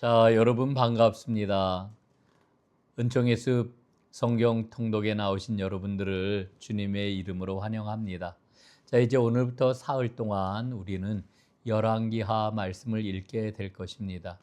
자, 여러분 반갑습니다. 은총의 숲 성경 통독에 나오신 여러분들을 주님의 이름으로 환영합니다. 자, 이제 오늘부터 사흘 동안 우리는 열왕기하 말씀을 읽게 될 것입니다.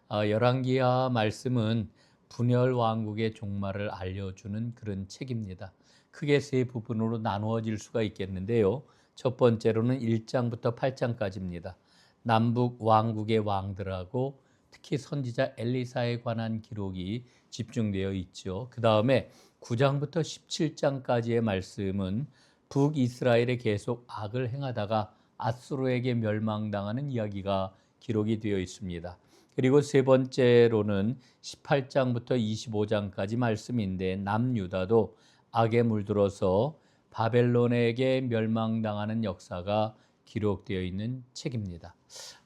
열왕기하 말씀은 분열 왕국의 종말을 알려주는 그런 책입니다. 크게 세 부분으로 나누어질 수가 있겠는데요. 첫 번째로는 1장부터 8장까지입니다. 남북 왕국의 왕들하고 특히 선지자 엘리사에 관한 기록이 집중되어 있죠. 그 다음에 9장부터 17장까지의 말씀은 북이스라엘에 계속 악을 행하다가 앗수르에게 멸망당하는 이야기가 기록이 되어 있습니다. 그리고 세 번째로는 18장부터 25장까지 말씀인데 남유다도 악에 물들어서 바벨론에게 멸망당하는 역사가 기록되어 있는 책입니다.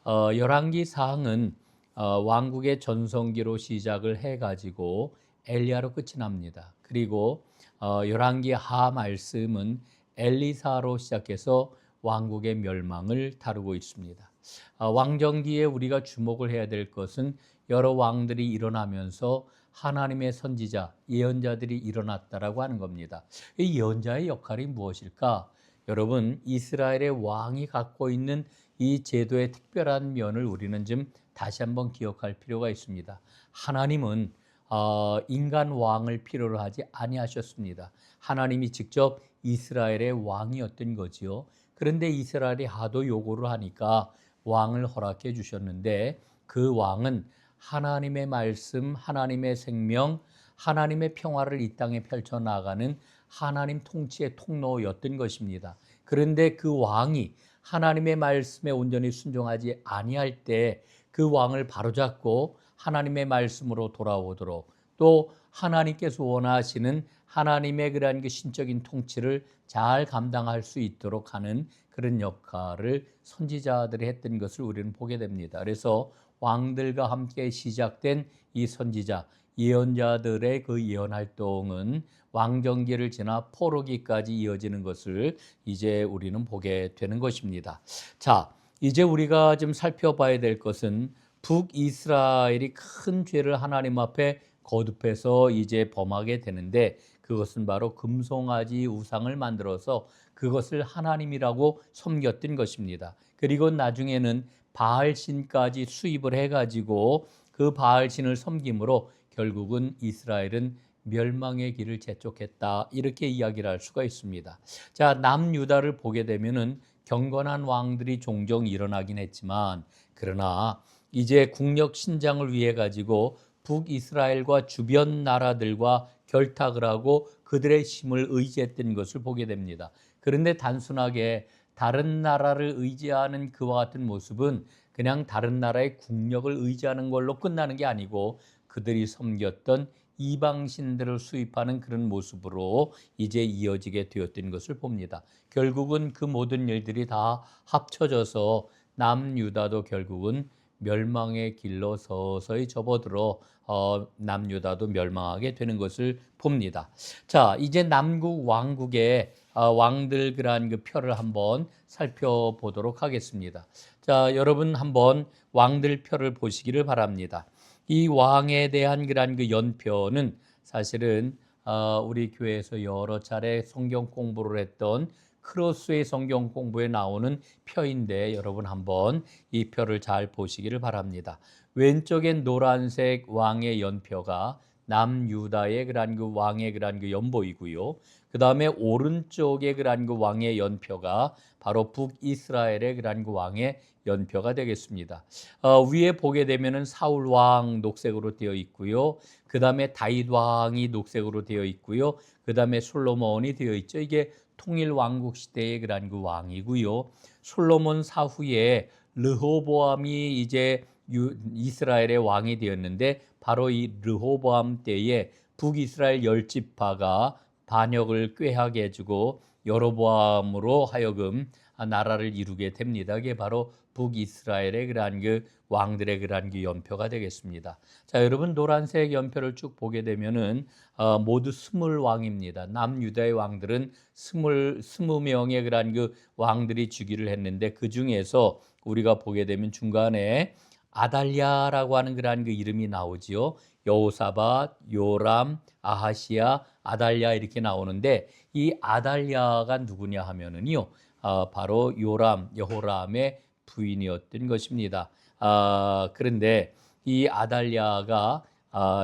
열왕기 사항은 왕국의 전성기로 시작을 해가지고 엘리야로 끝이 납니다. 그리고 열왕기 하 말씀은 엘리사로 시작해서 왕국의 멸망을 다루고 있습니다. 왕정기에 우리가 주목을 해야 될 것은 여러 왕들이 일어나면서 하나님의 선지자, 예언자들이 일어났다라고 하는 겁니다. 이 예언자의 역할이 무엇일까? 여러분, 이스라엘의 왕이 갖고 있는 이 제도의 특별한 면을 우리는 좀 다시 한번 기억할 필요가 있습니다. 하나님은 인간 왕을 필요로 하지 아니하셨습니다. 하나님이 직접 이스라엘의 왕이었던 거지요. 그런데 이스라엘이 하도 요구를 하니까 왕을 허락해 주셨는데 그 왕은 하나님의 말씀, 하나님의 생명, 하나님의 평화를 이 땅에 펼쳐나가는 하나님 통치의 통로였던 것입니다. 그런데 그 왕이 하나님의 말씀에 온전히 순종하지 아니할 때 그 왕을 바로잡고 하나님의 말씀으로 돌아오도록 또 하나님께서 원하시는 하나님의 그러한 그 신적인 통치를 잘 감당할 수 있도록 하는 그런 역할을 선지자들이 했던 것을 우리는 보게 됩니다. 그래서 왕들과 함께 시작된 이 선지자, 예언자들의 그 예언 활동은 왕정기를 지나 포로기까지 이어지는 것을 이제 우리는 보게 되는 것입니다. 자, 이제 우리가 좀 살펴봐야 될 것은 북이스라엘이 큰 죄를 하나님 앞에 거듭해서 이제 범하게 되는데 그것은 바로 금송아지 우상을 만들어서 그것을 하나님이라고 섬겼던 것입니다. 그리고 나중에는 바알신까지 수입을 해가지고 그 바알신을 섬김으로 결국은 이스라엘은 멸망의 길을 재촉했다 이렇게 이야기를 할 수가 있습니다. 자, 남유다를 보게 되면은 경건한 왕들이 종종 일어나긴 했지만 그러나 이제 국력 신장을 위해 가지고 북이스라엘과 주변 나라들과 결탁을 하고 그들의 힘을 의지했던 것을 보게 됩니다. 그런데 단순하게 다른 나라를 의지하는 그와 같은 모습은 그냥 다른 나라의 국력을 의지하는 걸로 끝나는 게 아니고 그들이 섬겼던 이방신들을 수입하는 그런 모습으로 이제 이어지게 되었던 것을 봅니다. 결국은 그 모든 일들이 다 합쳐져서 남유다도 결국은 멸망의 길로 서서히 접어들어 남유다도 멸망하게 되는 것을 봅니다. 자, 이제 남국 왕국의 왕들 그러한 그 표를 한번 살펴보도록 하겠습니다. 자, 여러분 한번 왕들 표를 보시기를 바랍니다. 이 왕에 대한 그러한 그 연표는 사실은 우리 교회에서 여러 차례 성경 공부를 했던 크로스의 성경 공부에 나오는 표인데 여러분 한번 이 표를 잘 보시기를 바랍니다. 왼쪽엔 노란색 왕의 연표가 남유다의 그러한 그 왕의 그러한 그 연보이고요. 그 다음에 오른쪽에 그러한 그 왕의 연표가 바로 북이스라엘의 그러한 그 왕의 연표가 되겠습니다. 위에 보게 되면은 사울 왕 녹색으로 되어 있고요. 그 다음에 다윗 왕이 녹색으로 되어 있고요. 그 다음에 솔로몬이 되어 있죠. 이게 통일 왕국 시대의 그런 그 왕이고요. 솔로몬 사후에 르호보암이 이제 이스라엘의 왕이 되었는데 바로 이 르호보암 때에 북이스라엘 열 지파가 반역을 꾀하게 해주고 여로보암으로 하여금 나라를 이루게 됩니다. 그게 바로 북이스라엘의 그러한 그 왕들의 그러한 그 연표가 되겠습니다. 자, 여러분 노란색 연표를 쭉 보게 되면은 모두 20왕입니다. 남유다의 왕들은 20명의 그러한 그 왕들이 주기를 했는데 그 중에서 우리가 보게 되면 중간에 아달랴라고 하는 그러한 그 이름이 나오지요. 여호사밧, 요람, 아하시야, 아달랴 이렇게 나오는데 이 아달랴가 누구냐 하면은요. 바로 요람, 여호람의 부인이었던 것입니다. 그런데 이 아달랴가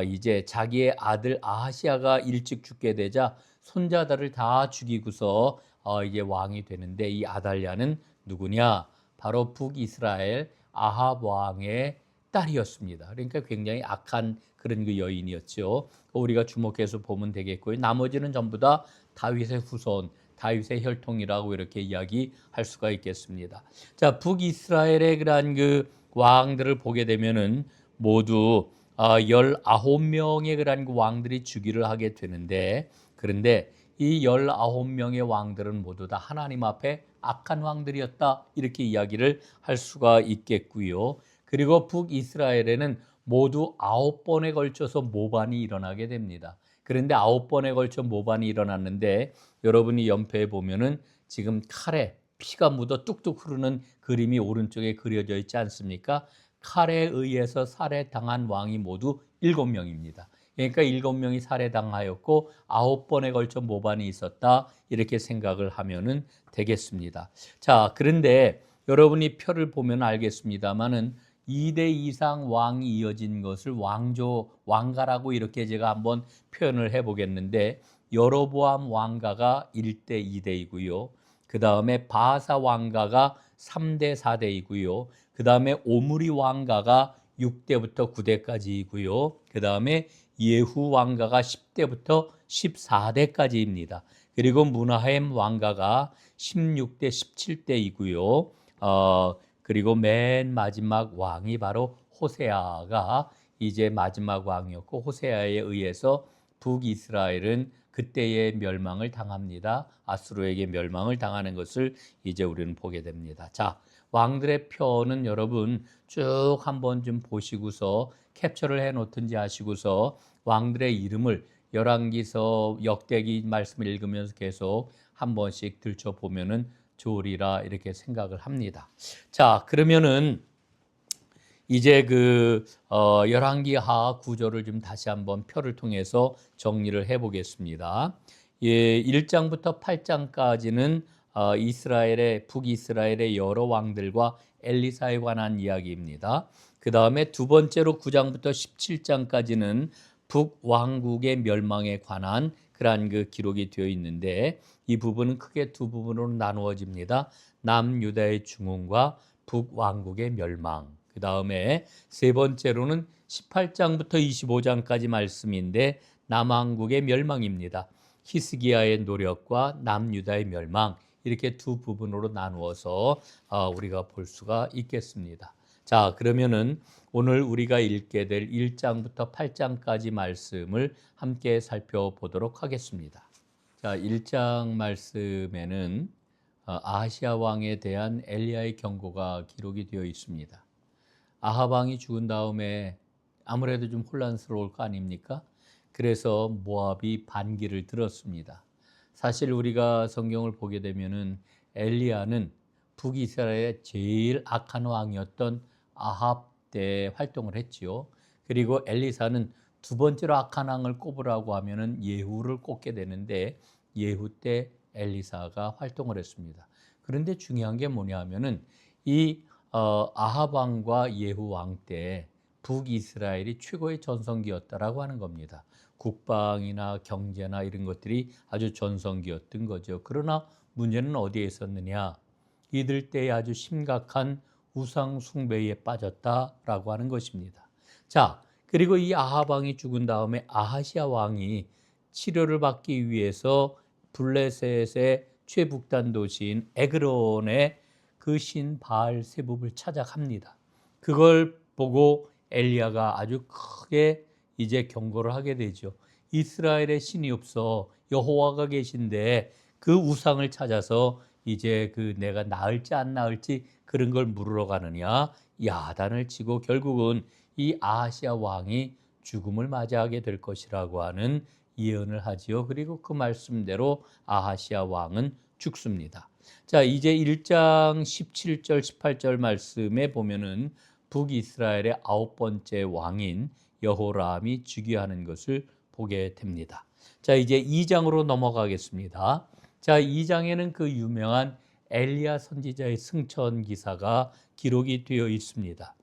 이제 자기의 아들 아하시야가 일찍 죽게 되자 손자들을 다 죽이고서 이제 왕이 되는데 이 아달랴는 누구냐? 바로 북이스라엘 아합 왕의 딸이었습니다. 그러니까 굉장히 악한 그런 그 여인이었죠. 우리가 주목해서 보면 되겠고요. 나머지는 전부 다 다윗의 후손, 다윗의 혈통이라고 이렇게 이야기할 수가 있겠습니다. 자, 북이스라엘의 그러한 그 왕들을 보게 되면은 모두 19명의 그러한 그 왕들이 즉위를 하게 되는데, 그런데 이 19명의 왕들은 모두 다 하나님 앞에 악한 왕들이었다 이렇게 이야기를 할 수가 있겠고요. 그리고 북이스라엘에는 모두 9번에 걸쳐서 모반이 일어나게 됩니다. 그런데 9번에 걸쳐 모반이 일어났는데 여러분이 연표에 보면은 지금 칼에 피가 묻어 뚝뚝 흐르는 그림이 오른쪽에 그려져 있지 않습니까? 칼에 의해서 살해당한 왕이 모두 7명입니다. 그러니까 7명이 살해당하였고 9번에 걸쳐 모반이 있었다 이렇게 생각을 하면은 되겠습니다. 자, 그런데 여러분이 표를 보면 알겠습니다만은 2대 이상 왕이 이어진 것을 왕가라고 이렇게 제가 한번 표현을 해보겠는데 여로보암 왕가가 1대 2대이고요. 그 다음에 바하사 왕가가 3대 4대이고요. 그 다음에 오므리 왕가가 6대부터 9대까지이고요. 그 다음에 예후 왕가가 10대부터 14대까지입니다. 그리고 므나헴 왕가가 16대 17대이고요. 그리고 맨 마지막 왕이 바로 호세아가 이제 마지막 왕이었고 호세아에 의해서 북이스라엘은 그때의 멸망을 당합니다. 아수르에게 멸망을 당하는 것을 이제 우리는 보게 됩니다. 자, 왕들의 표는 여러분 쭉 한번 좀 보시고서 캡처를 해 놓든지 하시고서 왕들의 이름을 열왕기서 역대기 말씀을 읽으면서 계속 한 번씩 들춰보면은 좋으리라 이렇게 생각을 합니다. 자, 그러면은 이제 열왕기하 구조를 좀 다시 한번 표를 통해서 정리를 해보겠습니다. 예, 1장부터 8장까지는 북이스라엘의 여러 왕들과 엘리사에 관한 이야기입니다. 그 다음에 두 번째로 9장부터 17장까지는 북왕국의 멸망에 관한 그러한 그 기록이 되어 있는데 이 부분은 크게 두 부분으로 나누어집니다. 남유다의 중흥과 북왕국의 멸망. 그 다음에 세 번째로는 18장부터 25장까지 말씀인데 남왕국의 멸망입니다. 히스기야의 노력과 남유다의 멸망 이렇게 두 부분으로 나누어서 우리가 볼 수가 있겠습니다. 자, 그러면은 오늘 우리가 읽게 될 1장부터 8장까지 말씀을 함께 살펴보도록 하겠습니다. 자, 1장 말씀에는 아하시야 왕에 대한 엘리야의 경고가 기록이 되어 있습니다. 아합 왕이 죽은 다음에 아무래도 좀 혼란스러울 거 아닙니까? 그래서 모압이 반기를 들었습니다. 사실 우리가 성경을 보게 되면은 엘리야는 북이스라엘의 제일 악한 왕이었던 아합 때 활동을 했지요. 그리고 엘리사는 두 번째로 악한 왕을 꼽으라고 하면은 예후를 꼽게 되는데 예후 때 엘리사가 활동을 했습니다. 그런데 중요한 게 뭐냐 하면은 이 아합 왕과 예후 왕 때 북이스라엘이 최고의 전성기였다라고 하는 겁니다. 국방이나 경제나 이런 것들이 아주 전성기였던 거죠. 그러나 문제는 어디에 있었느냐? 이들 때에 아주 심각한 우상 숭배에 빠졌다라고 하는 것입니다. 자, 그리고 이 아합 왕이 죽은 다음에 아하시아 왕이 치료를 받기 위해서 블레셋의 최북단 도시인 에그론의 그 신 바알 세붑을 찾아갑니다. 그걸 보고 엘리야가 아주 크게 이제 경고를 하게 되죠. 이스라엘의 신이 없어 여호와가 계신데 그 우상을 찾아서 이제 내가 나을지 안 나을지 그런 걸 물으러 가느냐 야단을 치고 결국은 이 아하시아 왕이 죽음을 맞이하게 될 것이라고 하는 예언을 하지요. 그리고 그 말씀대로 아하시아 왕은 죽습니다. 자, 이제 1장 17절 18절 말씀에 보면은 북이스라엘의 9번째 왕인 여호람이 즉위하는 것을 보게 됩니다. 자, 이제 2장으로 넘어가겠습니다. 자, 2장에는 그 유명한 엘리야 선지자의 승천 기사가 기록이 되어 있습니다.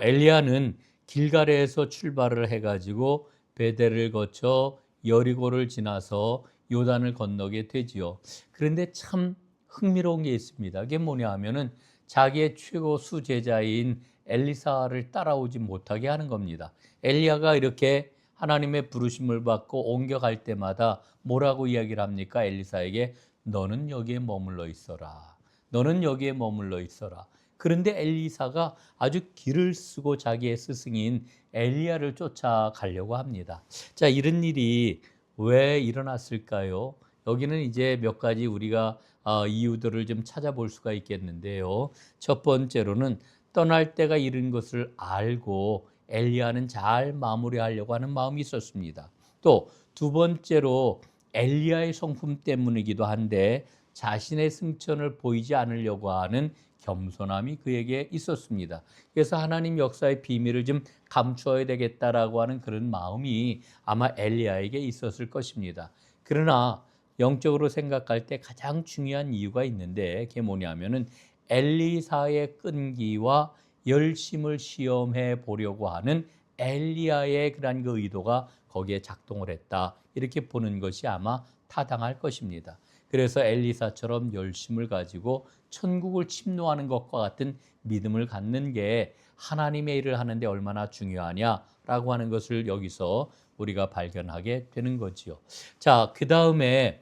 엘리야는 길갈에서 출발을 해가지고 베델을 거쳐 여리고를 지나서 요단을 건너게 되지요. 그런데 참 흥미로운 게 있습니다. 그게 뭐냐 하면은 자기의 최고 수제자인 엘리사를 따라오지 못하게 하는 겁니다. 엘리야가 이렇게 하나님의 부르심을 받고 옮겨갈 때마다 뭐라고 이야기를 합니까? 엘리사에게 너는 여기에 머물러 있어라. 너는 여기에 머물러 있어라. 그런데 엘리사가 아주 기를 쓰고 자기의 스승인 엘리야를 쫓아가려고 합니다. 자, 이런 일이 왜 일어났을까요? 여기는 이제 몇 가지 우리가 이유들을 좀 찾아볼 수가 있겠는데요. 첫 번째로는 떠날 때가 이른 것을 알고 엘리야는 잘 마무리하려고 하는 마음이 있었습니다. 또 두 번째로 엘리야의 성품 때문이기도 한데 자신의 승천을 보이지 않으려고 하는 겸손함이 그에게 있었습니다. 그래서 하나님 역사의 비밀을 좀 감추어야 되겠다라고 하는 그런 마음이 아마 엘리야에게 있었을 것입니다. 그러나 영적으로 생각할 때 가장 중요한 이유가 있는데 그게 뭐냐면은 엘리사의 끈기와 열심을 시험해 보려고 하는 엘리야의 그런 그 의도가 거기에 작동을 했다. 이렇게 보는 것이 아마 타당할 것입니다. 그래서 엘리사처럼 열심을 가지고 천국을 침노하는 것과 같은 믿음을 갖는 게 하나님의 일을 하는데 얼마나 중요하냐라고 하는 것을 여기서 우리가 발견하게 되는 거지요. 자, 그 다음에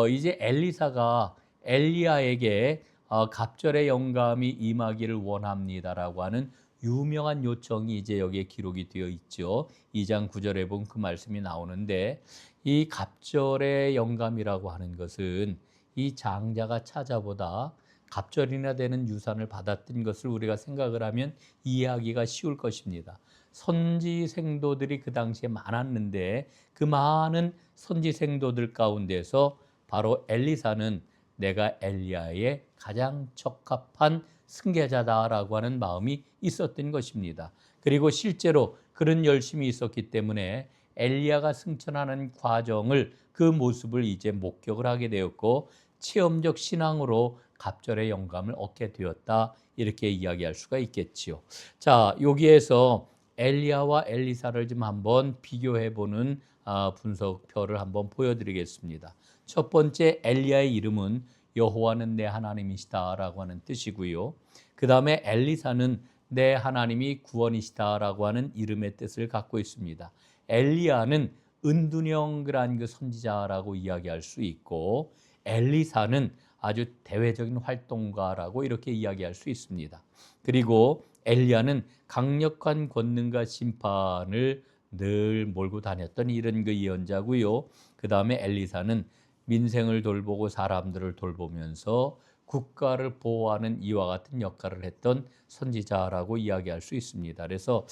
이제 엘리사가 엘리야에게 갑절의 영감이 임하기를 원합니다라고 하는 유명한 요청이 이제 여기에 기록이 되어 있죠. 2장 9절에 보면 그 말씀이 나오는데 이 갑절의 영감이라고 하는 것은 이 장자가 찾아보다 갑절이나 되는 유산을 받았던 것을 우리가 생각을 하면 이해하기가 쉬울 것입니다. 선지 생도들이 그 당시에 많았는데 그 많은 선지 생도들 가운데서 바로 엘리사는 내가 엘리야의 가장 적합한 승계자다라고 하는 마음이 있었던 것입니다. 그리고 실제로 그런 열심이 있었기 때문에 엘리야가 승천하는 과정을 그 모습을 이제 목격을 하게 되었고 체험적 신앙으로 갑절의 영감을 얻게 되었다. 이렇게 이야기할 수가 있겠지요. 자, 여기에서 엘리야와 엘리사를 좀 한번 비교해 보는 분석표를 한번 보여드리겠습니다. 첫 번째 엘리야의 이름은 여호와는 내 하나님이시다라고 하는 뜻이고요. 그 다음에 엘리사는 내 하나님이 구원이시다라고 하는 이름의 뜻을 갖고 있습니다. 엘리야는 은둔형그란 그 선지자라고 이야기할 수 있고 엘리사는 아주 대외적인 활동가라고 이렇게 이야기할 수 있습니다. 그리고 엘리야는 강력한 권능과 심판을 늘 몰고 다녔던 이런 그 예언자고요. 그 다음에 엘리사는 민생을 돌보고 사람들을 돌보면서 국가를 보호하는 이와 같은 역할을 했던 선지자라고 이야기할 수 있습니다. 그래서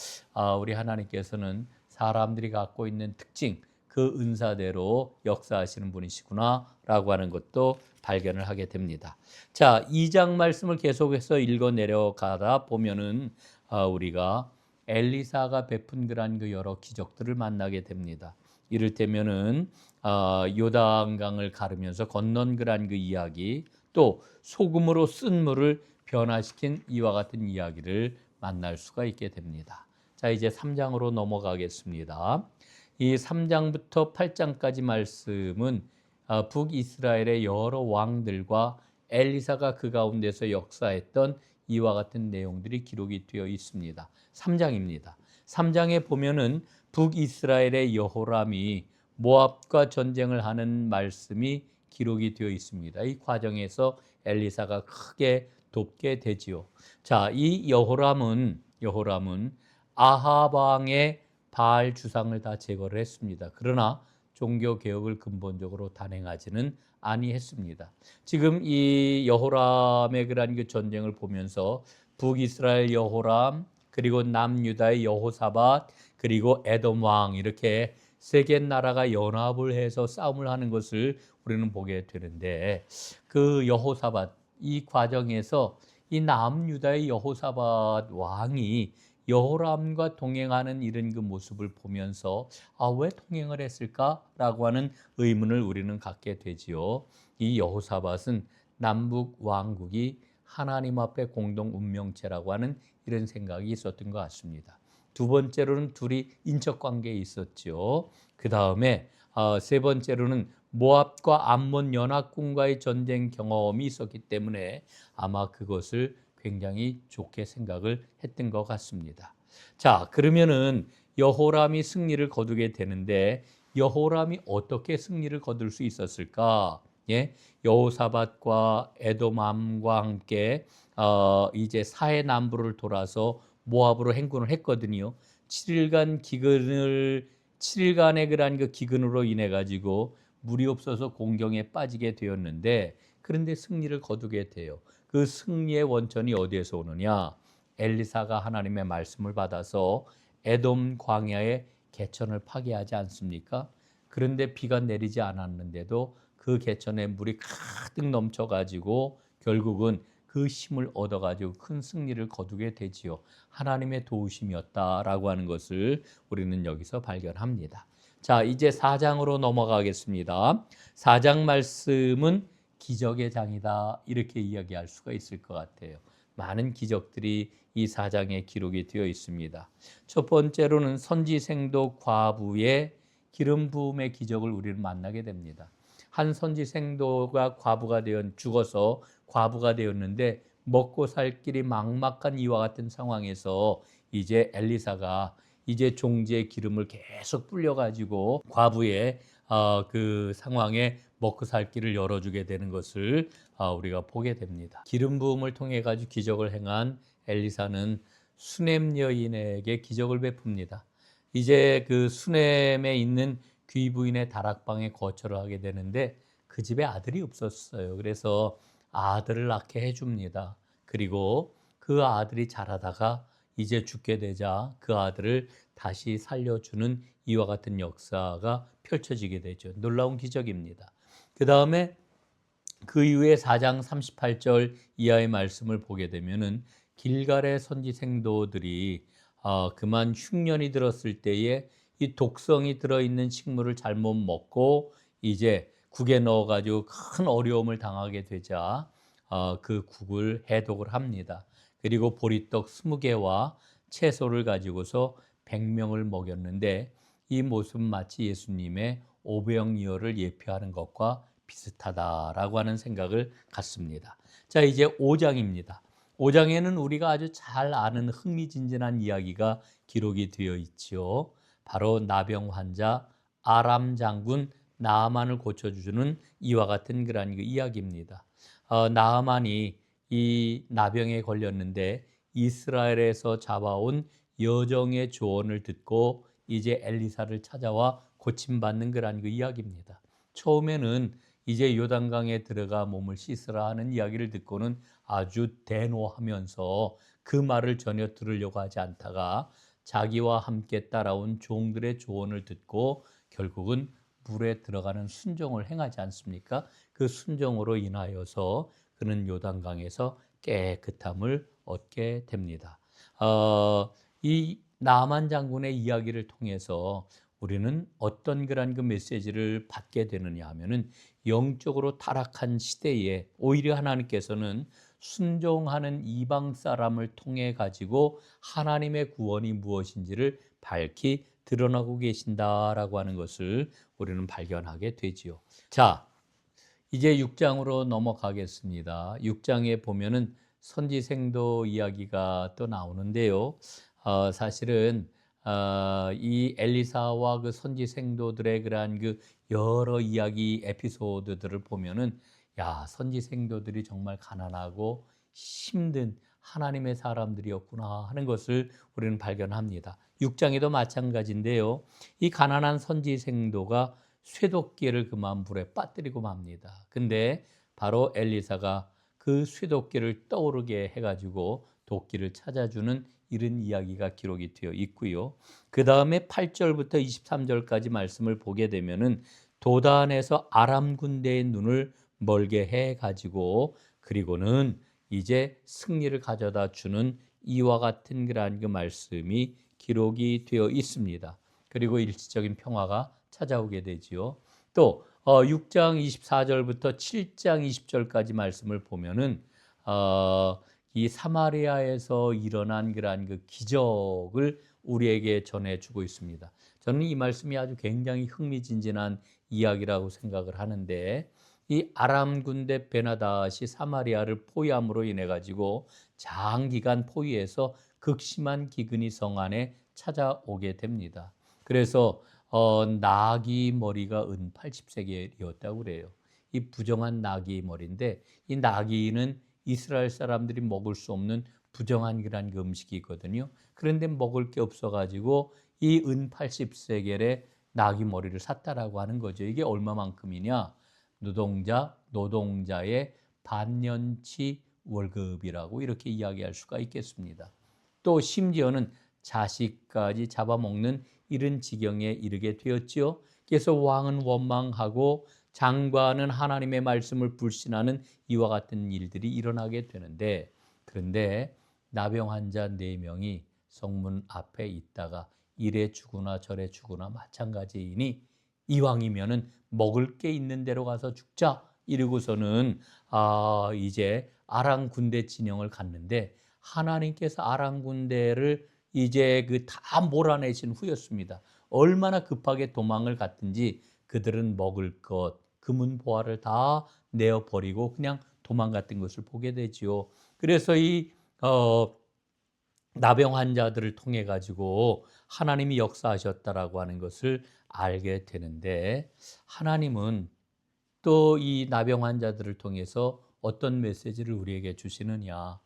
우리 하나님께서는 사람들이 갖고 있는 특징, 그 은사대로 역사하시는 분이시구나라고 하는 것도 발견을 하게 됩니다. 자, 2장 말씀을 계속해서 읽어 내려가다 보면은 우리가 엘리사가 베푼 그런 그 여러 기적들을 만나게 됩니다. 이를테면은 요단강을 가르면서 건넌 그런 그 이야기, 또 소금으로 쓴 물을 변화시킨 이와 같은 이야기를 만날 수가 있게 됩니다. 자, 이제 3장으로 넘어가겠습니다. 이 3장부터 8장까지 말씀은 북이스라엘의 여러 왕들과 엘리사가 그 가운데서 역사했던 이와 같은 내용들이 기록이 되어 있습니다. 3장입니다. 3장에 보면은 북이스라엘의 여호람이 모압과 전쟁을 하는 말씀이 기록이 되어 있습니다. 이 과정에서 엘리사가 크게 돕게 되지요. 자, 이 여호람은 아합 왕의 바알 주상을 다 제거를 했습니다. 그러나 종교 개혁을 근본적으로 단행하지는 아니했습니다. 지금 이 여호람의 그런 그 전쟁을 보면서 북이스라엘 여호람, 그리고 남유다의 여호사밧, 그리고 에돔 왕, 이렇게 세 개 나라가 연합을 해서 싸움을 하는 것을 우리는 보게 되는데 그 여호사밧, 이 과정에서 이 남유다의 여호사밧 왕이 여호람과 동행하는 이런 그 모습을 보면서 왜 동행을 했을까라고 하는 의문을 우리는 갖게 되지요. 이 여호사밧은 남북 왕국이 하나님 앞에 공동 운명체라고 하는 이런 생각이 있었던 것 같습니다. 두 번째로는 둘이 인적 관계에 있었죠. 그 다음에 세 번째로는 모압과 암몬 연합군과의 전쟁 경험이 있었기 때문에 아마 그것을 굉장히 좋게 생각을 했던 것 같습니다. 자, 그러면은 여호람이 승리를 거두게 되는데 여호람이 어떻게 승리를 거둘 수 있었을까? 예, 여호사밧과 에돔암과 함께 이제 사해 남부를 돌아서 모압으로 행군을 했거든요. 7일간의 그러한 그 기근으로 인해 가지고 물이 없어서 공경에 빠지게 되었는데 그런데 승리를 거두게 돼요. 그 승리의 원천이 어디에서 오느냐? 엘리사가 하나님의 말씀을 받아서 에돔 광야에 개천을 파괴하지 않습니까? 그런데 비가 내리지 않았는데도 그 개천에 물이 가득 넘쳐가지고 결국은 그 힘을 얻어가지고 큰 승리를 거두게 되지요. 하나님의 도우심이었다라고 하는 것을 우리는 여기서 발견합니다. 자, 이제 4장으로 넘어가겠습니다. 4장 말씀은 기적의 장이다 이렇게 이야기할 수가 있을 것 같아요. 많은 기적들이 이 4장에 기록이 되어 있습니다. 첫 번째로는 선지생도 과부의 기름 부음의 기적을 우리는 만나게 됩니다. 한 선지생도가 죽어서 과부가 되었는데 먹고 살 길이 막막한 이와 같은 상황에서 이제 엘리사가 이제 종지의 기름을 계속 불려가지고 과부의 그 상황에 먹고 살 길을 열어주게 되는 것을 우리가 보게 됩니다. 기름 부음을 통해 가지고 기적을 행한 엘리사는 수넴 여인에게 기적을 베풉니다. 이제 그 수넴에 있는 귀부인의 다락방에 거처를 하게 되는데 그 집에 아들이 없었어요. 그래서 아들을 낳게 해줍니다. 그리고 그 아들이 자라다가 이제 죽게 되자 그 아들을 다시 살려주는 이와 같은 역사가 펼쳐지게 되죠. 놀라운 기적입니다. 그 다음에 그 이후에 4장 38절 이하의 말씀을 보게 되면은 길갈의 선지 생도들이 그만 흉년이 들었을 때에 이 독성이 들어있는 식물을 잘못 먹고 이제 국에 넣어가지고 큰 어려움을 당하게 되자 그 국을 해독을 합니다. 그리고 보리떡 20개와 채소를 가지고서 100명을 먹였는데 이 모습은 마치 예수님의 오병이어를 예표하는 것과 비슷하다라고 하는 생각을 갖습니다. 자, 이제 5장입니다. 5장에는 우리가 아주 잘 아는 흥미진진한 이야기가 기록이 되어 있지요. 바로 나병 환자 아람 장군 나아만을 고쳐주는 이와 같은 그런 이야기입니다. 나아만이 이 나병에 걸렸는데 이스라엘에서 잡아온 여정의 조언을 듣고 이제 엘리사를 찾아와 고침받는 그런 그 이야기입니다. 처음에는 이제 요단강에 들어가 몸을 씻으라 하는 이야기를 듣고는 아주 대노하면서 그 말을 전혀 들으려고 하지 않다가 자기와 함께 따라온 종들의 조언을 듣고 결국은 물에 들어가는 순종을 행하지 않습니까? 그 순종으로 인하여서 그는 요단강에서 깨끗함을 얻게 됩니다. 이 나만 장군의 이야기를 통해서 우리는 어떤 그런 그 메시지를 받게 되느냐 하면은 영적으로 타락한 시대에 오히려 하나님께서는 순종하는 이방 사람을 통해 가지고 하나님의 구원이 무엇인지를 밝히 드러나고 계신다라고 하는 것을 우리는 발견하게 되지요. 자, 이제 6장으로 넘어가겠습니다. 6장에 보면은 선지생도 이야기가 또 나오는데요. 사실은 이 엘리사와 그 선지생도들의 그러한 그 여러 이야기 에피소드들을 보면은 야, 선지생도들이 정말 가난하고 힘든 하나님의 사람들이었구나 하는 것을 우리는 발견합니다. 6장에도 마찬가지인데요. 이 가난한 선지생도가 쇠도끼를 그만 불에 빠뜨리고 맙니다. 근데 바로 엘리사가 그 쇠도끼를 떠오르게 해가지고 도끼를 찾아주는 이런 이야기가 기록이 되어 있고요. 그 다음에 8절부터 23절까지 말씀을 보게 되면은 도단에서 아람 군대의 눈을 멀게 해가지고 그리고는 이제 승리를 가져다 주는 이와 같은 그러한 그 말씀이 기록이 되어 있습니다. 그리고 일시적인 평화가 찾아오게 되지요. 또 6장 24절부터 7장 20절까지 말씀을 보면은 이 사마리아에서 일어난 그러한 그 기적을 우리에게 전해주고 있습니다. 저는 이 말씀이 아주 굉장히 흥미진진한 이야기라고 생각을 하는데, 이 아람 군대 베나닷이 사마리아를 포위함으로 인해 가지고 장기간 포위해서 극심한 기근이 성 안에 찾아오게 됩니다. 그래서 나귀 머리가 은 80세겔이었다고 그래요. 이 부정한 나귀 머리인데, 이 나귀는 이스라엘 사람들이 먹을 수 없는 부정한 그런 음식이거든요. 그런데 먹을 게 없어가지고 이 은 80세겔에 나귀 머리를 샀다라고 하는 거죠. 이게 얼마만큼이냐? 노동자의 반년치 월급이라고 이렇게 이야기할 수가 있겠습니다. 또 심지어는 자식까지 잡아먹는 이런 지경에 이르게 되었지요. 그래서 왕은 원망하고 장관은 하나님의 말씀을 불신하는 이와 같은 일들이 일어나게 되는데, 그런데 나병 환자 4명이 성문 앞에 있다가 이래 죽으나 저래 죽으나 마찬가지이니 이왕이면은 먹을 게 있는 데로 가서 죽자 이러고서는 이제 아람 군대 진영을 갔는데, 하나님께서 아람 군대를 이제 다 몰아내신 후였습니다. 얼마나 급하게 도망을 갔든지 그들은 먹을 것, 금은 보화를 다 내어버리고 그냥 도망갔던 것을 보게 되지요. 그래서 이 나병 환자들을 통해 가지고 하나님이 역사하셨다라고 하는 것을 알게 되는데, 하나님은 또 이 나병 환자들을 통해서 어떤 메시지를 우리에게 주시느냐?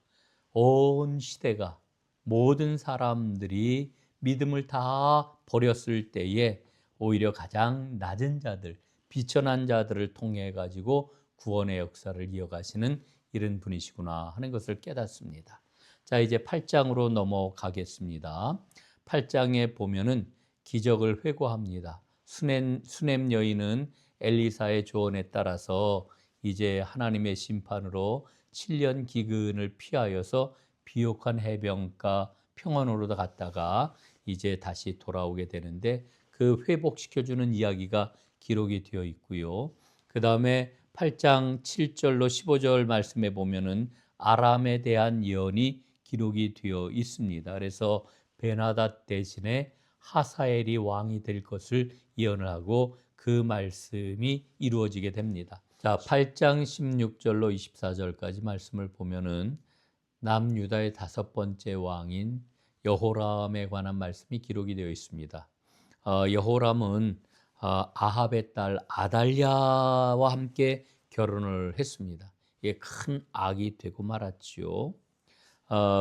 온 시대가, 모든 사람들이 믿음을 다 버렸을 때에 오히려 가장 낮은 자들, 비천한 자들을 통해 가지고 구원의 역사를 이어가시는 이런 분이시구나 하는 것을 깨닫습니다. 자, 이제 8장으로 넘어가겠습니다. 8장에 보면은 기적을 회고합니다. 수넴 여인은 엘리사의 조언에 따라서 이제 하나님의 심판으로 7년 기근을 피하여서 비옥한 해변가 평원으로 갔다가 이제 다시 돌아오게 되는데, 그 회복시켜주는 이야기가 기록이 되어 있고요. 그 다음에 8장 7절로 15절 말씀에 보면은 아람에 대한 예언이 기록이 되어 있습니다. 그래서 베나닷 대신에 하사엘이 왕이 될 것을 예언을 하고 그 말씀이 이루어지게 됩니다. 자, 8장 16절로 24절까지 말씀을 보면은 남유다의 5번째 왕인 여호람에 관한 말씀이 기록이 되어 있습니다. 여호람은 아합의 딸 아달랴와 함께 결혼을 했습니다. 이게 큰 악이 되고 말았지요.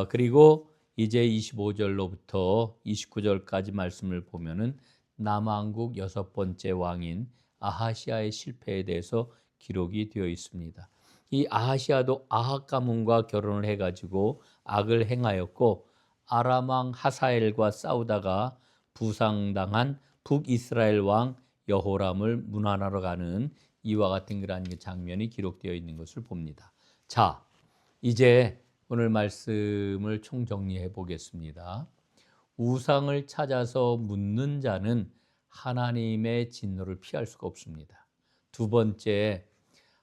그리고 이제 25절로부터 29절까지 말씀을 보면은 남왕국 6번째 왕인 아하시아의 실패에 대해서 기록이 되어 있습니다. 이 아하시아도 아합 가문과 결혼을 해가지고 악을 행하였고, 아람 왕 하사엘과 싸우다가 부상당한 북이스라엘 왕 여호람을 문안하러 가는 이와 같은 그러한 장면이 기록되어 있는 것을 봅니다. 자, 이제 오늘 말씀을 총정리해 보겠습니다. 우상을 찾아서 묻는 자는 하나님의 진노를 피할 수가 없습니다. 두 번째,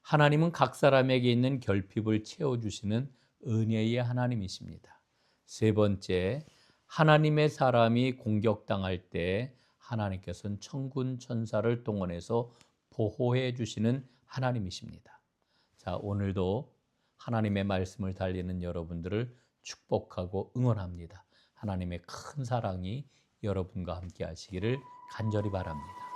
하나님은 각 사람에게 있는 결핍을 채워주시는 은혜의 하나님이십니다. 세 번째, 하나님의 사람이 공격당할 때 하나님께서는 천군 천사를 동원해서 보호해 주시는 하나님이십니다. 자, 오늘도 하나님의 말씀을 달리는 여러분들을 축복하고 응원합니다. 하나님의 큰 사랑이 여러분과 함께 하시기를 간절히 바랍니다.